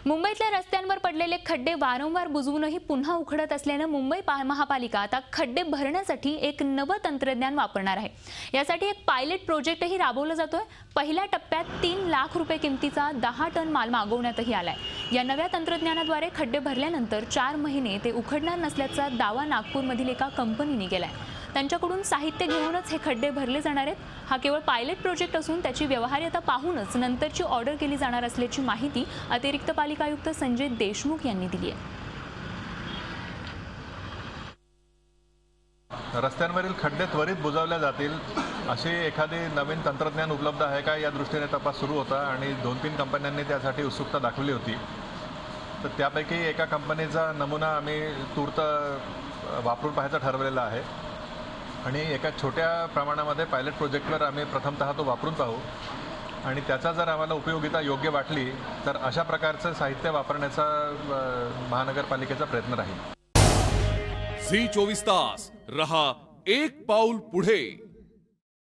मुंबईतल्या रस्त्यांवर पडलेले खड्डे वारंवार बुजवूनही पुन्हा उखडत असल्याने मुंबई महापालिका आता खड्डे भरण्यासाठी एक नवं तंत्रज्ञान वापरणार आहे। यासाठी एक पायलट प्रोजेक्टही राबवला जातोय। पहिल्या टप्प्यात 3 लाख रुपये किमतीचा 10 टन माल मागवण्यातही आलाय। या नव्या तंत्रज्ञानाद्वारे खड्डे भरल्यानंतर 4 महिने ते उखडणार नसल्याचा दावा नागपूरमधील एका कंपनीने केलाय। त्यांच्याकडून साहित्य घेऊनच हे खड्डे भरले जाणार आहेत। हा केवळ पायलट प्रोजेक्ट असून त्याची व्यवहार्यता पाहूनच नंतरची ऑर्डर केली जाणार असल्याची माहिती अतिरिक्त पालिका आयुक्त संजय देशमुख यांनी दिली आहे। रस्त्यांवरील खड्डे त्वरित बुजवले जातील अशी एखादी नवीन तंत्रज्ञान उपलब्ध आहे का या दृष्टीने तपास सुरू होता आणि 2-3 कंपन्यांनी त्यासाठी उत्सुकता दाखवली होती। तर त्यापैकी एका कंपनीचा नमुना आम्ही तूर्त वापरून पाहायचा ठरवलेला आहे आणि एका छोट्या प्रमाणामध्ये पायलट प्रोजेक्टवर आम्ही प्रथमतः तो वापरून पाहू आणि त्याचा जर आम्हाला उपयोगिता योग्य वाटली तर अशा प्रकारचं साहित्य वापरण्याचा महानगरपालिकेचा प्रयत्न राहील। झी 24 तास रहा एक पाऊल पुढे।